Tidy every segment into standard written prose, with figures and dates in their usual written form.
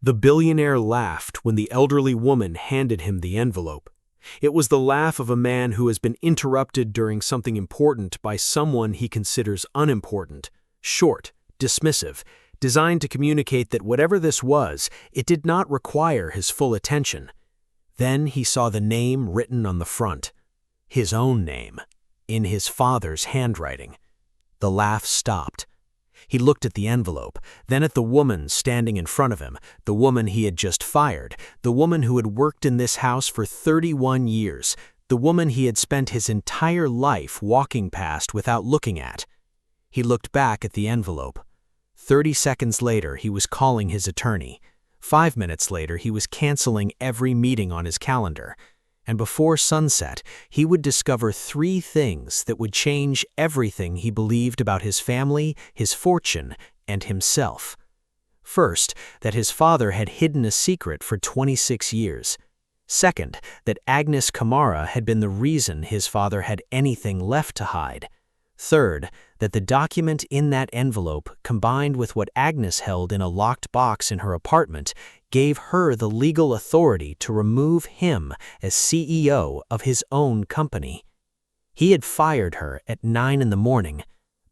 The billionaire laughed when the elderly woman handed him the envelope. It was the laugh of a man who has been interrupted during something important by someone he considers unimportant, short, dismissive, designed to communicate that whatever this was, it did not require his full attention. Then he saw the name written on the front. His own name, in his father's handwriting. The laugh stopped. He looked at the envelope, then at the woman standing in front of him, the woman he had just fired, the woman who had worked in this house for 31 years, the woman he had spent his entire life walking past without looking at. He looked back at the envelope. 30 seconds later, he was calling his attorney. 5 minutes later, he was canceling every meeting on his calendar. And before sunset, he would discover 3 things that would change everything he believed about his family, his fortune, and himself. First, that his father had hidden a secret for 26 years. Second, that Agnes Kamara had been the reason his father had anything left to hide. Third, that the document in that envelope, combined with what Agnes held in a locked box in her apartment, gave her the legal authority to remove him as CEO of his own company. He had fired her at 9 in the morning.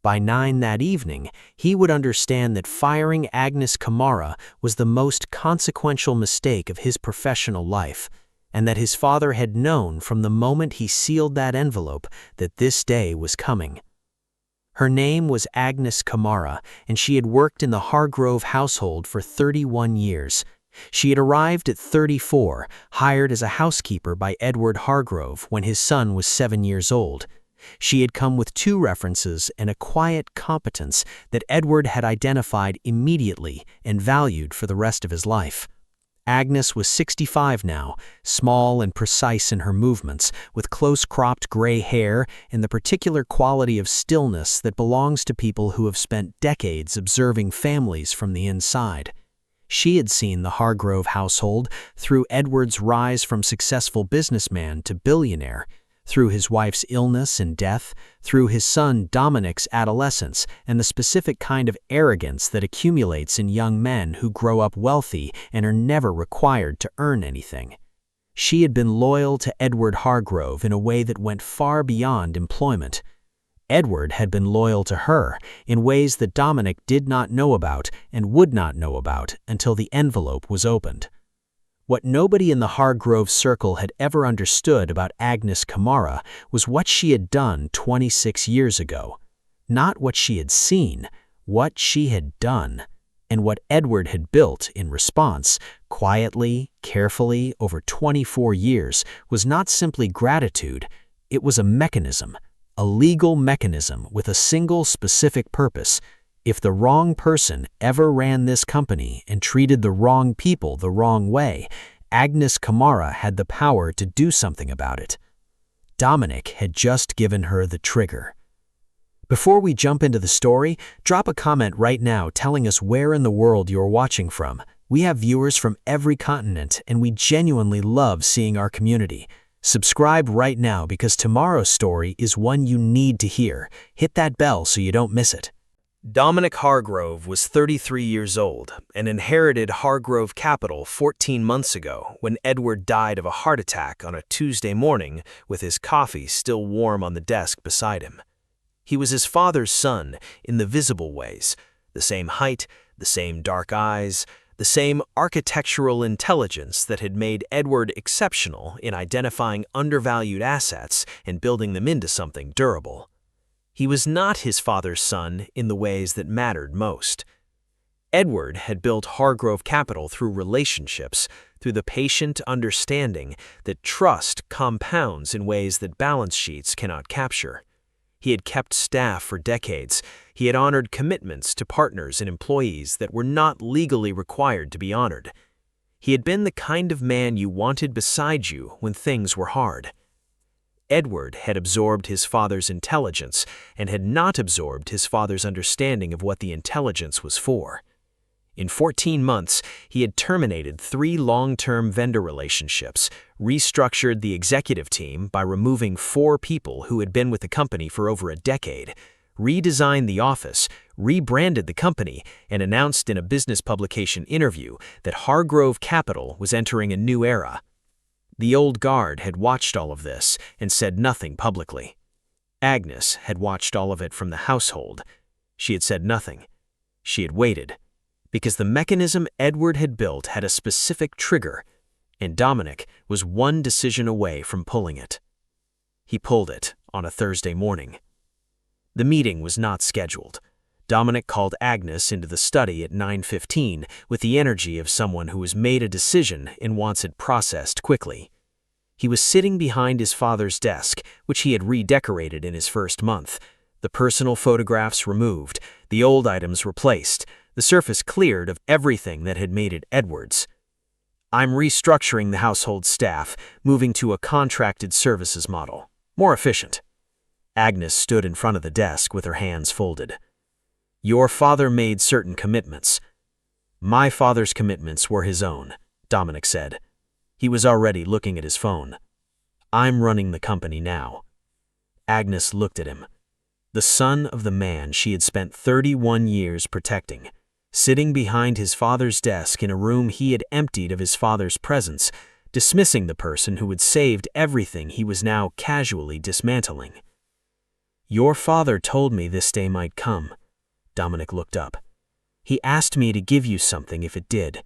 By 9 that evening, he would understand that firing Agnes Kamara was the most consequential mistake of his professional life, and that his father had known from the moment he sealed that envelope that this day was coming. Her name was Agnes Kamara, and she had worked in the Hargrove household for 31 years. She had arrived at 34, hired as a housekeeper by Edward Hargrove when his son was 7 years old. She had come with 2 references and a quiet competence that Edward had identified immediately and valued for the rest of his life. Agnes was 65 now, small and precise in her movements, with close-cropped gray hair and the particular quality of stillness that belongs to people who have spent decades observing families from the inside. She had seen the Hargrove household through Edward's rise from successful businessman to billionaire, through his wife's illness and death, through his son Dominic's adolescence, and the specific kind of arrogance that accumulates in young men who grow up wealthy and are never required to earn anything. She had been loyal to Edward Hargrove in a way that went far beyond employment. Edward had been loyal to her in ways that Dominic did not know about and would not know about until the envelope was opened. What nobody in the Hargrove circle had ever understood about Agnes Kamara was what she had done 26 years ago. Not what she had seen, what she had done. And what Edward had built in response, quietly, carefully, over 24 years, was not simply gratitude, it was a mechanism. A legal mechanism with a single specific purpose. If the wrong person ever ran this company and treated the wrong people the wrong way, Agnes Kamara had the power to do something about it. Dominic had just given her the trigger. Before we jump into the story, drop a comment right now telling us where in the world you're watching from. We have viewers from every continent, and we genuinely love seeing our community. Subscribe right now because tomorrow's story is one you need to hear. Hit that bell so you don't miss it. Dominic Hargrove was 33 years old and inherited Hargrove Capital 14 months ago when Edward died of a heart attack on a Tuesday morning with his coffee still warm on the desk beside him. He was his father's son in the visible ways, the same height, the same dark eyes, the same architectural intelligence that had made Edward exceptional in identifying undervalued assets and building them into something durable. He was not his father's son in the ways that mattered most. Edward had built Hargrove Capital through relationships, through the patient understanding that trust compounds in ways that balance sheets cannot capture. He had kept staff for decades. He had honored commitments to partners and employees that were not legally required to be honored. He had been the kind of man you wanted beside you when things were hard. Edward had absorbed his father's intelligence and had not absorbed his father's understanding of what the intelligence was for. In 14 months, he had terminated 3 long-term vendor relationships, restructured the executive team by removing 4 people who had been with the company for over a decade, redesigned the office, rebranded the company, and announced in a business publication interview that Hargrove Capital was entering a new era. The old guard had watched all of this and said nothing publicly. Agnes had watched all of it from the household. She had said nothing. She had waited, because the mechanism Edward had built had a specific trigger, and Dominic was one decision away from pulling it. He pulled it on a Thursday morning. The meeting was not scheduled. Dominic called Agnes into the study at 9:15 with the energy of someone who has made a decision and wants it processed quickly. He was sitting behind his father's desk, which he had redecorated in his first month. The personal photographs removed, the old items replaced, the surface cleared of everything that had made it Edward's. "I'm restructuring the household staff, moving to a contracted services model. More efficient." Agnes stood in front of the desk with her hands folded. "Your father made certain commitments." "My father's commitments were his own," Dominic said. He was already looking at his phone. "I'm running the company now." Agnes looked at him. The son of the man she had spent 31 years protecting, sitting behind his father's desk in a room he had emptied of his father's presence, dismissing the person who had saved everything he was now casually dismantling. "Your father told me this day might come." Dominic looked up. "He asked me to give you something if it did."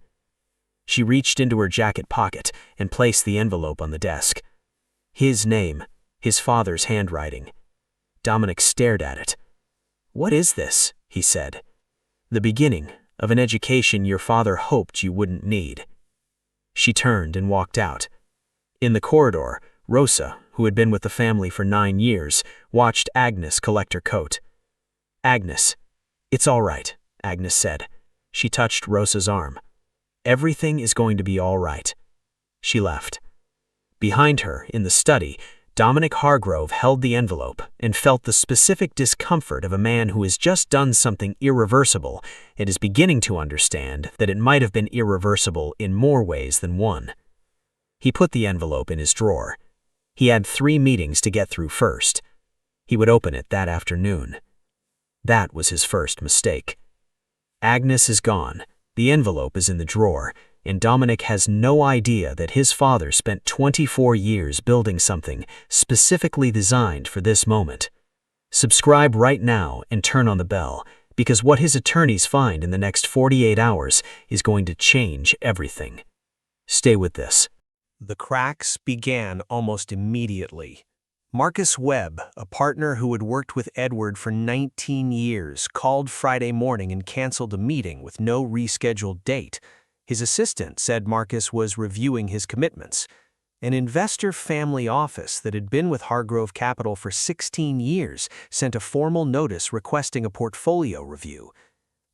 She reached into her jacket pocket and placed the envelope on the desk. His name, his father's handwriting. Dominic stared at it. "What is this?" he said. "The beginning of an education your father hoped you wouldn't need." She turned and walked out. In the corridor, Rosa, who had been with the family for 9 years, watched Agnes collect her coat. "Agnes." "It's all right," Agnes said. She touched Rosa's arm. "Everything is going to be all right." She left. Behind her, in the study, Dominic Hargrove held the envelope and felt the specific discomfort of a man who has just done something irreversible and is beginning to understand that it might have been irreversible in more ways than one. He put the envelope in his drawer. He had 3 meetings to get through first. He would open it that afternoon. That was his first mistake. Agnes is gone, the envelope is in the drawer, and Dominic has no idea that his father spent 24 years building something specifically designed for this moment. Subscribe right now and turn on the bell, because what his attorneys find in the next 48 hours is going to change everything. Stay with this. The cracks began almost immediately. Marcus Webb, a partner who had worked with Edward for 19 years, called Friday morning and canceled a meeting with no rescheduled date. His assistant said Marcus was reviewing his commitments. An investor family office that had been with Hargrove Capital for 16 years sent a formal notice requesting a portfolio review.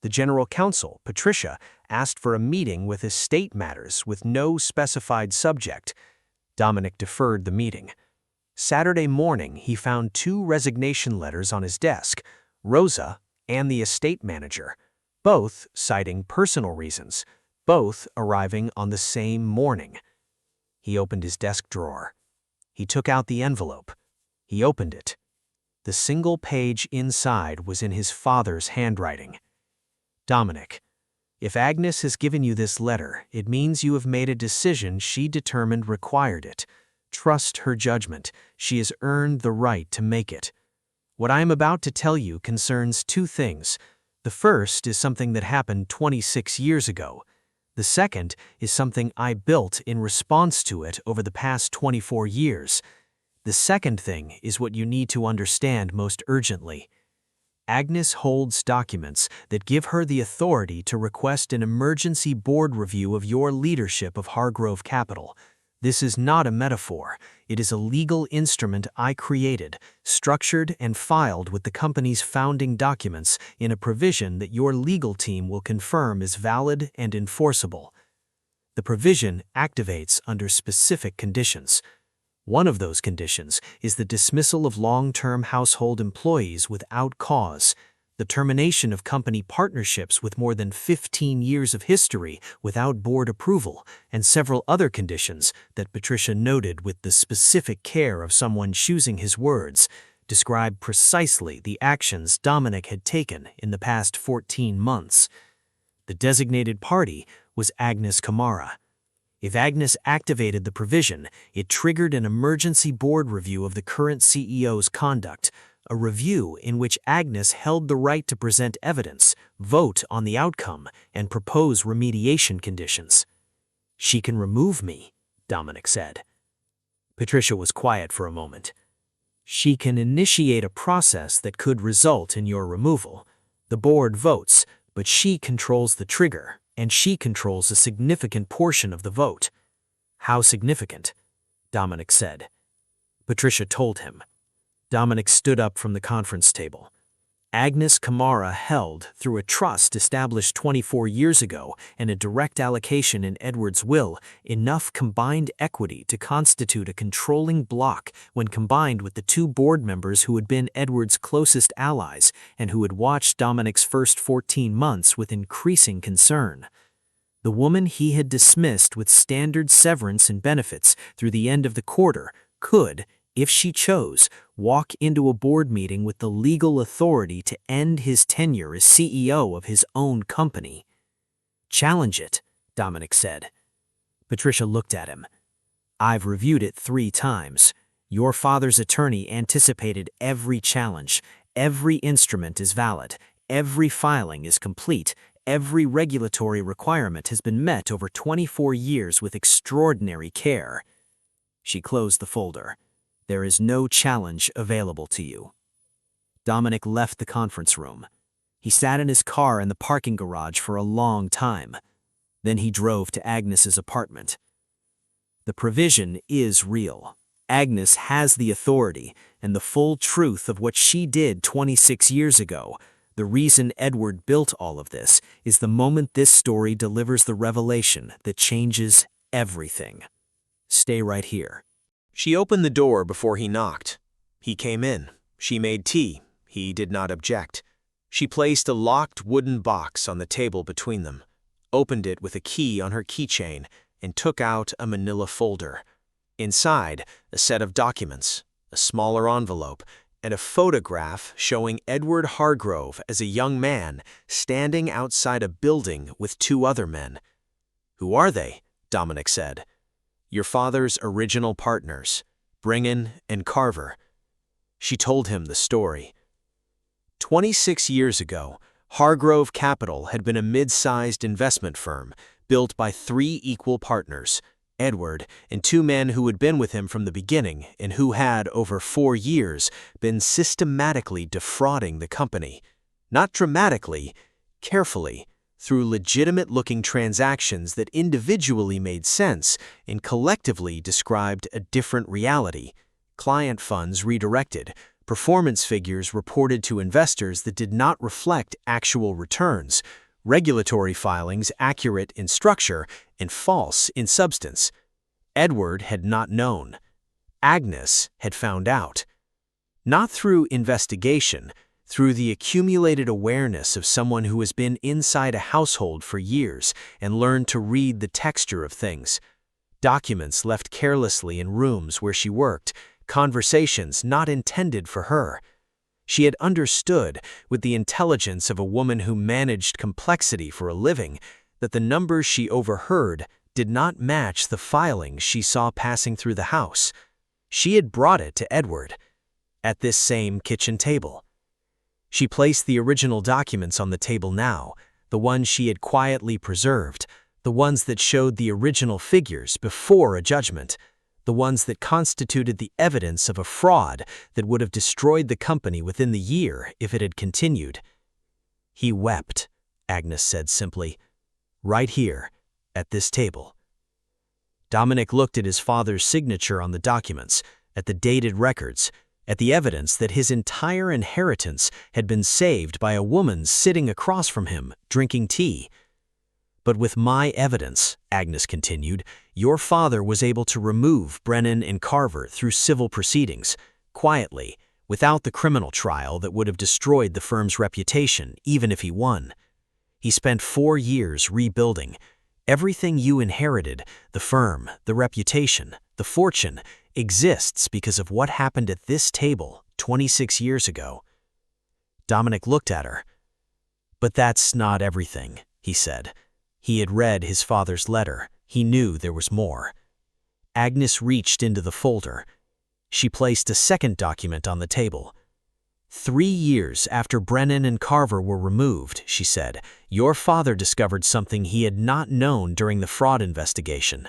The general counsel, Patricia, asked for a meeting with estate matters with no specified subject. Dominic deferred the meeting. Saturday morning, he found 2 resignation letters on his desk, Rosa and the estate manager, both citing personal reasons, both arriving on the same morning. He opened his desk drawer. He took out the envelope. He opened it. The single page inside was in his father's handwriting. "Dominic, if Agnes has given you this letter, it means you have made a decision she determined required it. Trust her judgment. She has earned the right to make it. What I am about to tell you concerns 2 things. The first is something that happened 26 years ago. The second is something I built in response to it over the past 24 years. The second thing is what you need to understand most urgently. Agnes holds documents that give her the authority to request an emergency board review of your leadership of Hargrove Capital. This is not a metaphor. It is a legal instrument I created, structured and filed with the company's founding documents in a provision that your legal team will confirm is valid and enforceable. The provision activates under specific conditions. One of those conditions is the dismissal of long-term household employees without cause, the termination of company partnerships with more than 15 years of history without board approval, and several other conditions that Patricia noted with the specific care of someone choosing his words, described precisely the actions Dominic had taken in the past 14 months. The designated party was Agnes Kamara. If Agnes activated the provision, it triggered an emergency board review of the current CEO's conduct, a review in which Agnes held the right to present evidence, vote on the outcome, and propose remediation conditions. "She can remove me," Dominic said. Patricia was quiet for a moment. "She can initiate a process that could result in your removal. The board votes, but she controls the trigger, and she controls a significant portion of the vote." "How significant?" Dominic said. Patricia told him. Dominic stood up from the conference table. Agnes Kamara held, through a trust established 24 years ago and a direct allocation in Edward's will, enough combined equity to constitute a controlling bloc when combined with the two board members who had been Edward's closest allies and who had watched Dominic's first 14 months with increasing concern. The woman he had dismissed with standard severance and benefits through the end of the quarter could, if she chose, walk into a board meeting with the legal authority to end his tenure as CEO of his own company. "Challenge it," Dominic said. Patricia looked at him. "I've reviewed it 3 times. Your father's attorney anticipated every challenge. Every instrument is valid. Every filing is complete. Every regulatory requirement has been met over 24 years with extraordinary care." She closed the folder. "There is no challenge available to you." Dominic left the conference room. He sat in his car in the parking garage for a long time. Then he drove to Agnes's apartment. The provision is real. Agnes has the authority and the full truth of what she did 26 years ago. The reason Edward built all of this is the moment this story delivers the revelation that changes everything. Stay right here. She opened the door before he knocked. He came in. She made tea. He did not object. She placed a locked wooden box on the table between them, opened it with a key on her keychain, and took out a manila folder. Inside, a set of documents, a smaller envelope, and a photograph showing Edward Hargrove as a young man standing outside a building with 2 other men. "Who are they?" Dominic said. "Your father's original partners, Bringen and Carver." She told him the story. 26 years ago, Hargrove Capital had been a mid-sized investment firm built by 3 equal partners, Edward and 2 men who had been with him from the beginning and who had, over 4 years, been systematically defrauding the company. Not dramatically, carefully, through legitimate-looking transactions that individually made sense and collectively described a different reality. Client funds redirected, performance figures reported to investors that did not reflect actual returns, regulatory filings accurate in structure and false in substance. Edward had not known. Agnes had found out. Not through investigation, through the accumulated awareness of someone who has been inside a household for years and learned to read the texture of things. Documents left carelessly in rooms where she worked, conversations not intended for her. She had understood, with the intelligence of a woman who managed complexity for a living, that the numbers she overheard did not match the filings she saw passing through the house. She had brought it to Edward, at this same kitchen table. She placed the original documents on the table now, the ones she had quietly preserved, the ones that showed the original figures before a judgment, the ones that constituted the evidence of a fraud that would have destroyed the company within the year if it had continued. "He wept," Agnes said simply. "Right here, at this table." Dominic looked at his father's signature on the documents, at the dated records, at the evidence that his entire inheritance had been saved by a woman sitting across from him, drinking tea. "But with my evidence," Agnes continued, "your father was able to remove Brennan and Carver through civil proceedings, quietly, without the criminal trial that would have destroyed the firm's reputation, even if he won. He spent 4 years rebuilding. Everything you inherited, the firm, the reputation, the fortune, exists because of what happened at this table 26 years ago. Dominic looked at her. "But that's not everything," he said. He had read his father's letter. He knew there was more. Agnes reached into the folder. She placed a second document on the table. 3 years after Brennan and Carver were removed, she said, your father discovered something he had not known during the fraud investigation.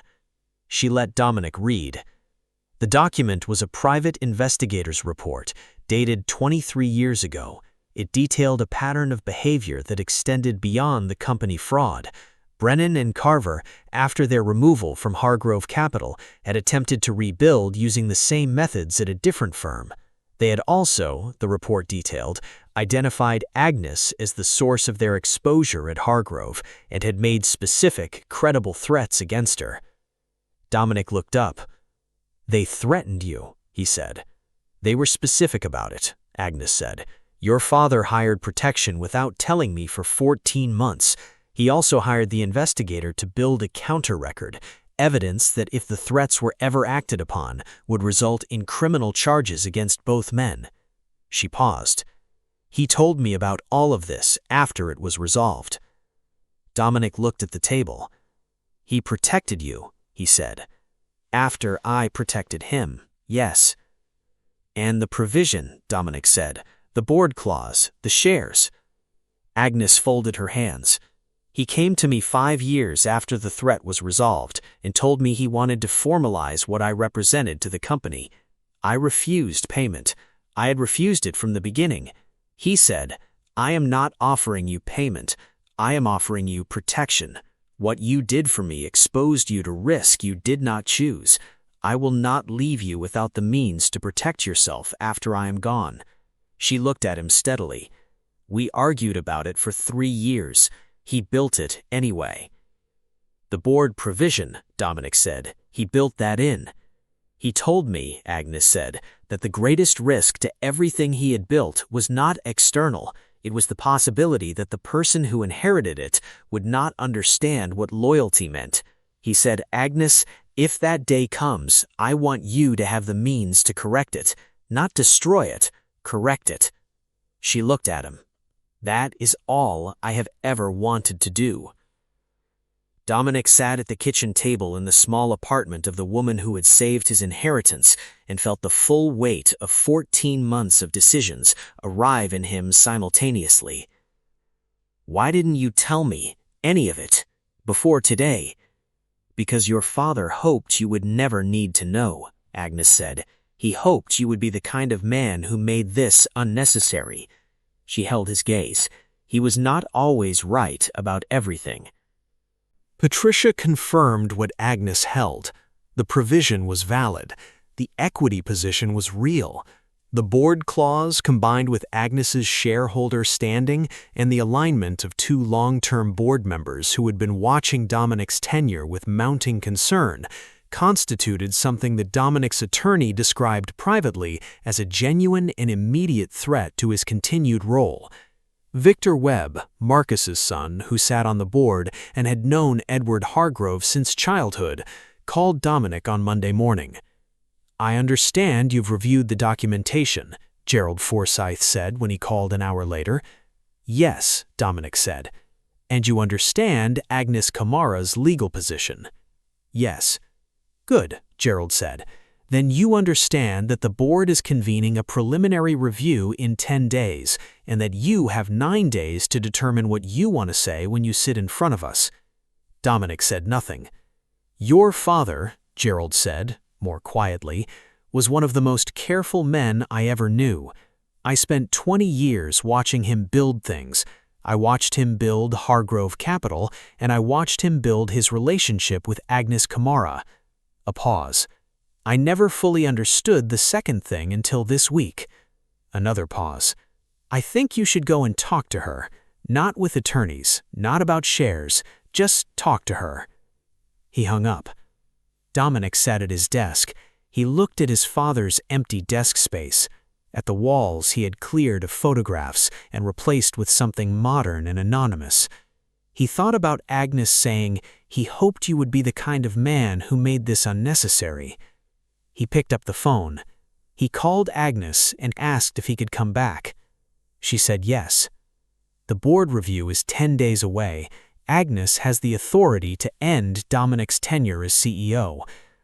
She let Dominic read. The document was a private investigator's report, dated 23 years ago. It detailed a pattern of behavior that extended beyond the company fraud. Brennan and Carver, after their removal from Hargrove Capital, had attempted to rebuild using the same methods at a different firm. They had also, the report detailed, identified Agnes as the source of their exposure at Hargrove and had made specific, credible threats against her. Dominic looked up. "They threatened you," he said. "They were specific about it," Agnes said. "Your father hired protection without telling me for 14 months. He also hired the investigator to build a counter-record, evidence that if the threats were ever acted upon, would result in criminal charges against both men." She paused. "He told me about all of this after it was resolved." Dominic looked at the table. "He protected you," he said. "After I protected him, yes." "And the provision," Dominic said, "the board clause, the shares." Agnes folded her hands. "He came to me 5 years after the threat was resolved and told me he wanted to formalize what I represented to the company. I refused payment. I had refused it from the beginning. He said, 'I am not offering you payment. I am offering you protection. What you did for me exposed you to risk you did not choose. I will not leave you without the means to protect yourself after I am gone.'" She looked at him steadily. "We argued about it for 3 years. He built it anyway." "The board provision," Dominic said. "He built that in." "He told me," Agnes said, "that the greatest risk to everything he had built was not external. It was the possibility that the person who inherited it would not understand what loyalty meant. He said, 'Agnes, if that day comes, I want you to have the means to correct it. Not destroy it, correct it.'" She looked at him. "That is all I have ever wanted to do." Dominic sat at the kitchen table in the small apartment of the woman who had saved his inheritance and felt the full weight of 14 months of decisions arrive in him simultaneously. "Why didn't you tell me any of it before today?" "Because your father hoped you would never need to know," Agnes said. "He hoped you would be the kind of man who made this unnecessary." She held his gaze. He was not always right about everything. Patricia confirmed what Agnes held. The provision was valid. The equity position was real. The board clause, combined with Agnes's shareholder standing and the alignment of 2 long-term board members who had been watching Dominic's tenure with mounting concern, constituted something that Dominic's attorney described privately as a genuine and immediate threat to his continued role. Victor Webb, Marcus's son, who sat on the board and had known Edward Hargrove since childhood, called Dominic on Monday morning. "I understand you've reviewed the documentation," Gerald Forsyth said when he called an hour later. "Yes," Dominic said. "And you understand Agnes Kamara's legal position?" "Yes." "Good," Gerald said. "Then you understand that the board is convening a preliminary review in 10 days, and that you have 9 days to determine what you want to say when you sit in front of us." Dominic said nothing. "Your father," Gerald said, more quietly, "was one of the most careful men I ever knew. I spent 20 years watching him build things. I watched him build Hargrove Capital, and I watched him build his relationship with Agnes Kamara." A pause. "I never fully understood the second thing until this week." Another pause. "I think you should go and talk to her. Not with attorneys, not about shares, just talk to her." He hung up. Dominic sat at his desk. He looked at his father's empty desk space. At the walls he had cleared of photographs and replaced with something modern and anonymous. He thought about Agnes saying, "He hoped you would be the kind of man who made this unnecessary." He picked up the phone. He called Agnes and asked if he could come back. She said yes. The board review is 10 days away. Agnes has the authority to end Dominic's tenure as CEO.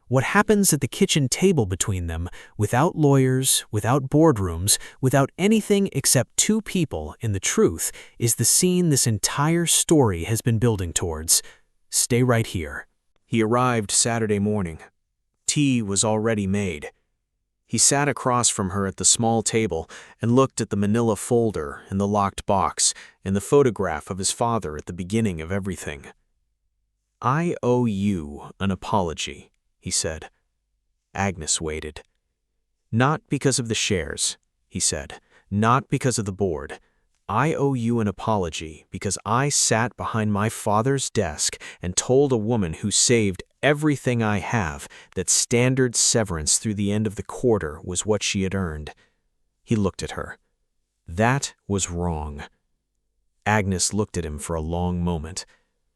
What happens at the kitchen table between them, without lawyers, without boardrooms, without anything except two people in the truth, is the scene this entire story has been building towards. Stay right here. He arrived Saturday morning. Tea was already made. He sat across from her at the small table and looked at the manila folder and the locked box and the photograph of his father at the beginning of everything. "I owe you an apology," he said. Agnes waited. "Not because of the shares," he said. "Not because of the board. I owe you an apology because I sat behind my father's desk and told a woman who saved everything I have that standard severance through the end of the quarter was what she had earned." He looked at her. That was wrong. Agnes looked at him for a long moment.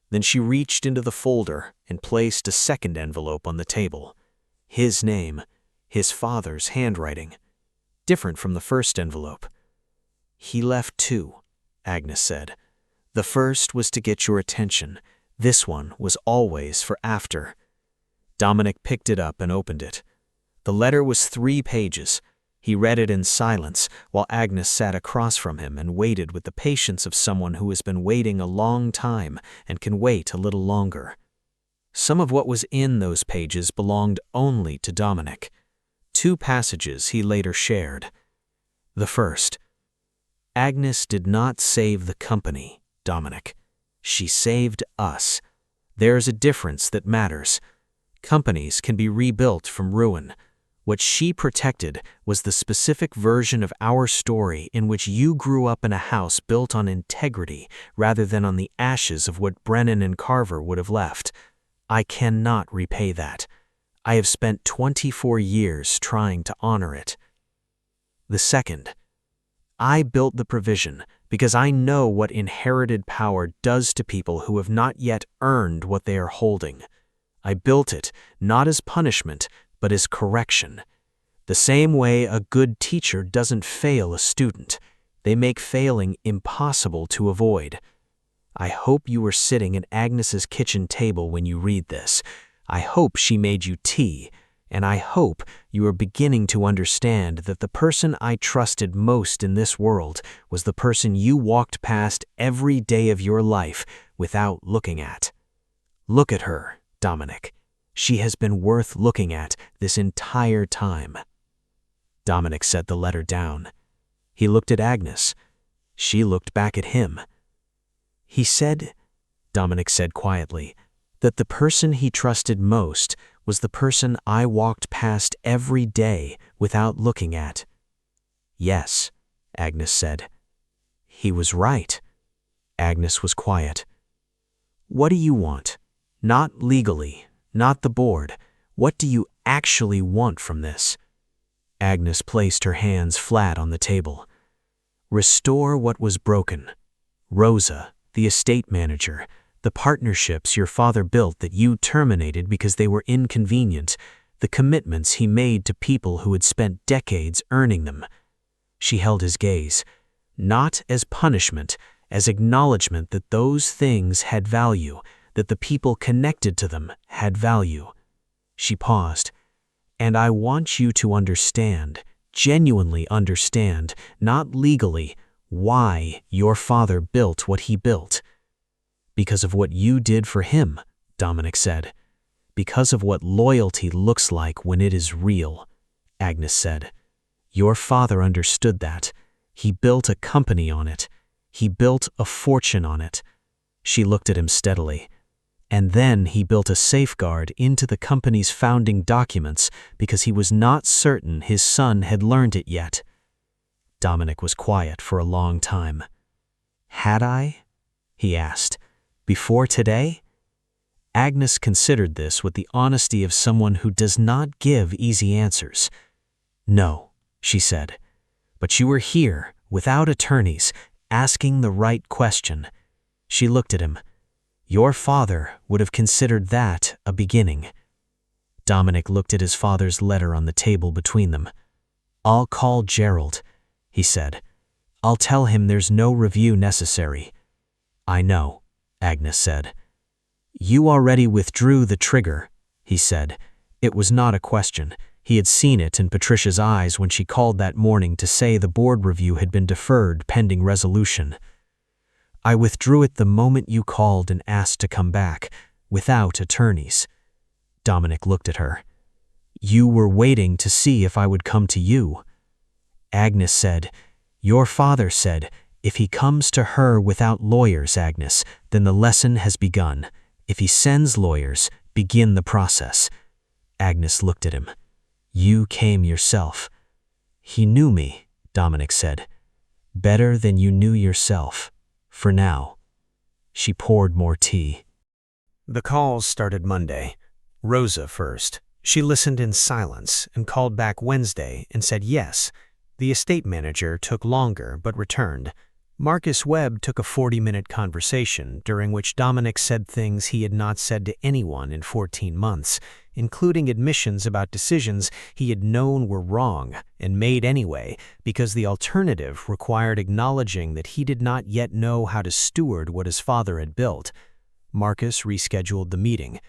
Then she reached into the folder and placed a second envelope on the table. His name, his father's handwriting, different from the first envelope. "He left two," Agnes said. "The first was to get your attention. This one was always for after." Dominic picked it up and opened it. The letter was 3 pages. He read it in silence while Agnes sat across from him and waited with the patience of someone who has been waiting a long time and can wait a little longer. Some of what was in those pages belonged only to Dominic. 2 passages he later shared. The first: "Agnes did not save the company, Dominic. She saved us. There's a difference that matters. Companies can be rebuilt from ruin. What she protected was the specific version of our story in which you grew up in a house built on integrity rather than on the ashes of what Brennan and Carver would have left. I cannot repay that. I have spent 24 years trying to honor it." The second: "I built the provision because I know what inherited power does to people who have not yet earned what they are holding. I built it not as punishment, but as correction. The same way a good teacher doesn't fail a student. They make failing impossible to avoid." I hope you were sitting at Agnes's kitchen table when you read this. I hope she made you tea, and I hope you are beginning to understand that the person I trusted most in this world was the person you walked past every day of your life without looking at. Look at her, Dominic. She has been worth looking at this entire time." Dominic set the letter down. He looked at Agnes. She looked back at him. "He said," Dominic said quietly, "that the person he trusted most was the person I walked past every day without looking at." "Yes," Agnes said. "He was right." Agnes was quiet. "What do you want? Not legally, not the board. What do you actually want from this?" Agnes placed her hands flat on the table. "Restore what was broken. Rosa, the estate manager, the partnerships your father built that you terminated because they were inconvenient, the commitments he made to people who had spent decades earning them." She held his gaze, not as punishment, as acknowledgement that those things had value, that the people connected to them had value. She paused. "And I want you to understand, genuinely understand, not legally, why your father built what he built." "Because of what you did for him," Dominic said. "Because of what loyalty looks like when it is real," Agnes said. "Your father understood that. He built a company on it. He built a fortune on it." She looked at him steadily. "And then he built a safeguard into the company's founding documents because he was not certain his son had learned it yet." Dominic was quiet for a long time. "Had I?" he asked. "Before today?" Agnes considered this with the honesty of someone who does not give easy answers. "No," she said. "But you were here, without attorneys, asking the right question." She looked at him. "Your father would have considered that a beginning." Dominic looked at his father's letter on the table between them. "I'll call Gerald," he said. "I'll tell him there's no review necessary." "I know," Agnes said. "You already withdrew the trigger," he said. It was not a question. He had seen it in Patricia's eyes when she called that morning to say the board review had been deferred pending resolution. "I withdrew it the moment you called and asked to come back, without attorneys." Dominic looked at her. "You were waiting to see if I would come to you." Agnes said, "Your father said, if he comes to her without lawyers, Agnes, then the lesson has begun. If he sends lawyers, begin the process." Agnes looked at him. "You came yourself." "He knew me," Dominic said. "Better than you knew yourself. For now." She poured more tea. The calls started Monday. Rosa first. She listened in silence and called back Wednesday and said yes. The estate manager took longer but returned. Marcus Webb took a 40-minute conversation during which Dominic said things he had not said to anyone in 14 months, including admissions about decisions he had known were wrong and made anyway because the alternative required acknowledging that he did not yet know how to steward what his father had built. Marcus rescheduled the meeting.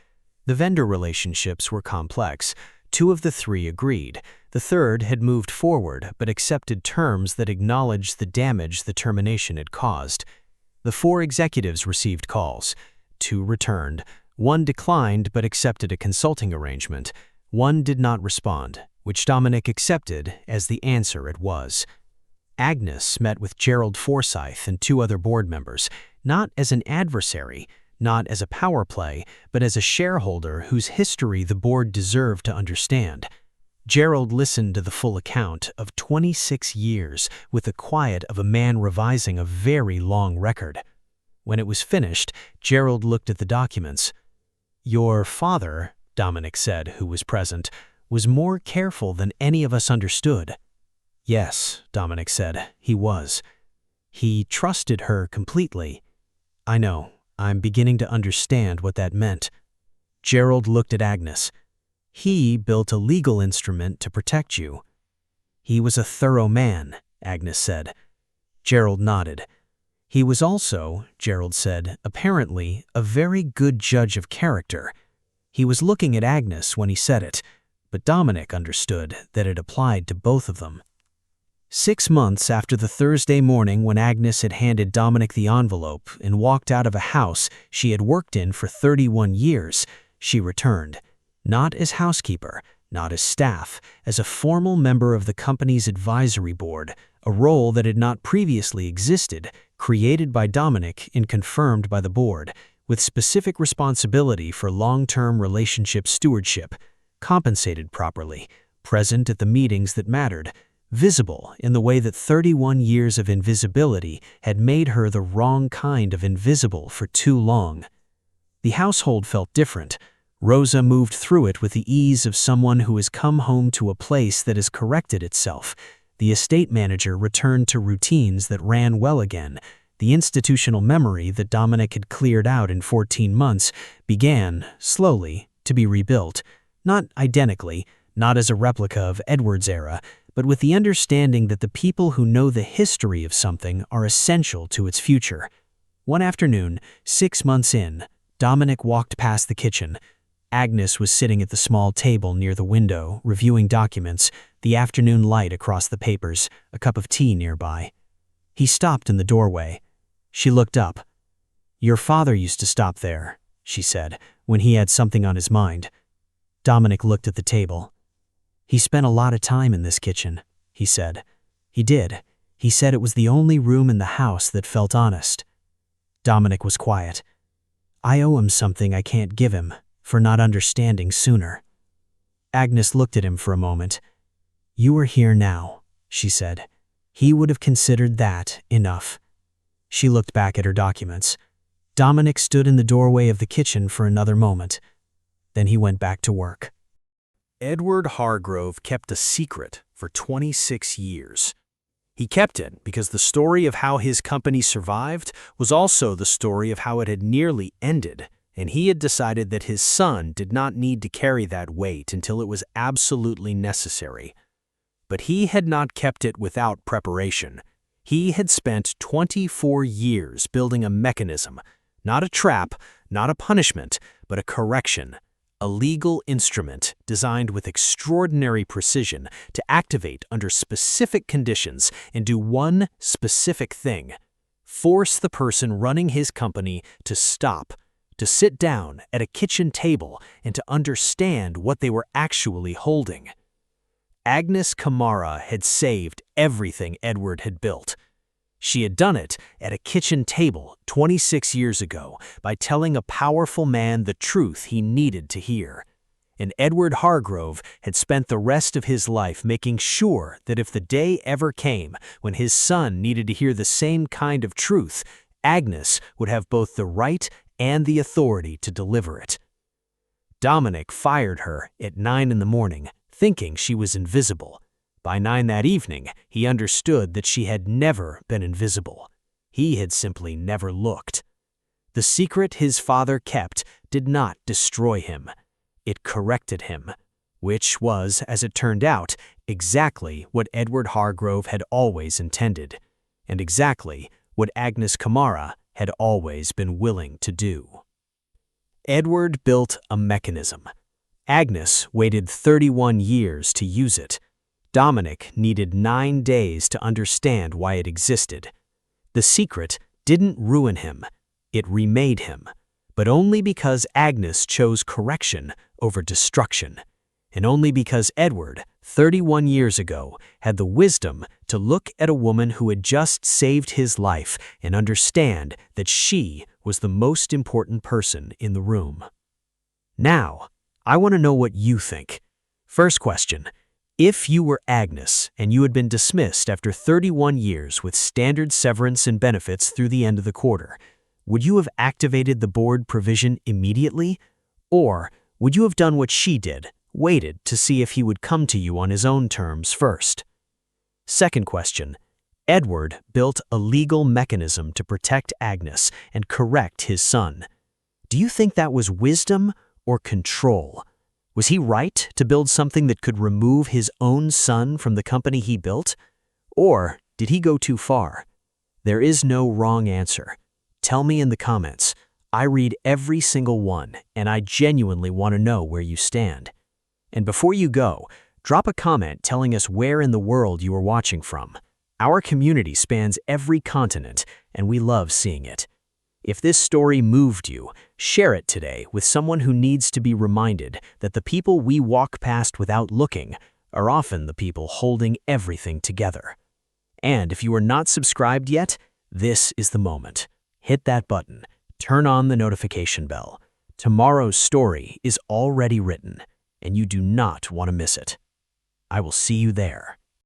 The vendor relationships were complex. 2 of the 3 agreed. The third had moved forward but accepted terms that acknowledged the damage the termination had caused. The 4 executives received calls. 2 returned. 1 declined but accepted a consulting arrangement. 1 did not respond, which Dominic accepted as the answer it was. Agnes met with Gerald Forsyth and 2 other board members, not as an adversary, not as a power play, but as a shareholder whose history the board deserved to understand. Gerald listened to the full account of 26 years with the quiet of a man revising a very long record. When it was finished, Gerald looked at the documents. "Your father," Dominic said, who was present, "was more careful than any of us understood." "Yes," Dominic said, "he was. He trusted her completely." "I know. I'm beginning to understand what that meant." Gerald looked at Agnes. "He built a legal instrument to protect you." "He was a thorough man," Agnes said. Gerald nodded. "He was also," Gerald said, "apparently a very good judge of character." He was looking at Agnes when he said it, but Dominic understood that it applied to both of them. 6 months after the Thursday morning when Agnes had handed Dominic the envelope and walked out of a house she had worked in for 31 years, she returned, not as housekeeper, not as staff, as a formal member of the company's advisory board, a role that had not previously existed, created by Dominic and confirmed by the board, with specific responsibility for long-term relationship stewardship, compensated properly, present at the meetings that mattered, visible in the way that 31 years of invisibility had made her the wrong kind of invisible for too long. The household felt different. Rosa moved through it with the ease of someone who has come home to a place that has corrected itself. The estate manager returned to routines that ran well again. The institutional memory that Dominic had cleared out in 14 months began, slowly, to be rebuilt. Not identically, not as a replica of Edward's era, but with the understanding that the people who know the history of something are essential to its future. One afternoon, 6 months in, Dominic walked past the kitchen. Agnes was sitting at the small table near the window, reviewing documents, the afternoon light across the papers, a cup of tea nearby. He stopped in the doorway. She looked up. "Your father used to stop there," she said, when he had something on his mind. Dominic looked at the table. "He spent a lot of time in this kitchen," he said. "He did. He said it was the only room in the house that felt honest." Dominic was quiet. "I owe him something I can't give him, for not understanding sooner." Agnes looked at him for a moment. "You are here now," she said. "He would have considered that enough." She looked back at her documents. Dominic stood in the doorway of the kitchen for another moment. Then he went back to work. Edward Hargrove kept a secret for 26 years. He kept it because the story of how his company survived was also the story of how it had nearly ended, and he had decided that his son did not need to carry that weight until it was absolutely necessary. But he had not kept it without preparation. He had spent 24 years building a mechanism, not a trap, not a punishment, but a correction, a legal instrument designed with extraordinary precision to activate under specific conditions and do one specific thing: force the person running his company to stop, to sit down at a kitchen table and to understand what they were actually holding. Agnes Kamara had saved everything Edward had built. She had done it at a kitchen table 26 years ago by telling a powerful man the truth he needed to hear. And Edward Hargrove had spent the rest of his life making sure that if the day ever came when his son needed to hear the same kind of truth, Agnes would have both the right and the authority to deliver it. Dominic fired her at 9 in the morning, thinking she was invisible. By 9 that evening, he understood that she had never been invisible. He had simply never looked. The secret his father kept did not destroy him. It corrected him, which was, as it turned out, exactly what Edward Hargrove had always intended, and exactly what Agnes Kamara had always been willing to do. Edward built a mechanism. Agnes waited 31 years to use it. Dominic needed 9 days to understand why it existed. The secret didn't ruin him, it remade him, but only because Agnes chose correction over destruction, and only because Edward, 31 years ago, had the wisdom to look at a woman who had just saved his life and understand that she was the most important person in the room. Now, I want to know what you think. First question: if you were Agnes and you had been dismissed after 31 years with standard severance and benefits through the end of the quarter, would you have activated the board provision immediately? Or would you have done what she did, waited to see if he would come to you on his own terms first? Second question: Edward built a legal mechanism to protect Agnes and correct his son. Do you think that was wisdom or control? Was he right to build something that could remove his own son from the company he built? Or did he go too far? There is no wrong answer. Tell me in the comments. I read every single one, and I genuinely want to know where you stand. And before you go, drop a comment telling us where in the world you are watching from. Our community spans every continent, and we love seeing it. If this story moved you, share it today with someone who needs to be reminded that the people we walk past without looking are often the people holding everything together. And if you are not subscribed yet, this is the moment. Hit that button. Turn on the notification bell. Tomorrow's story is already written, and you do not want to miss it. I will see you there.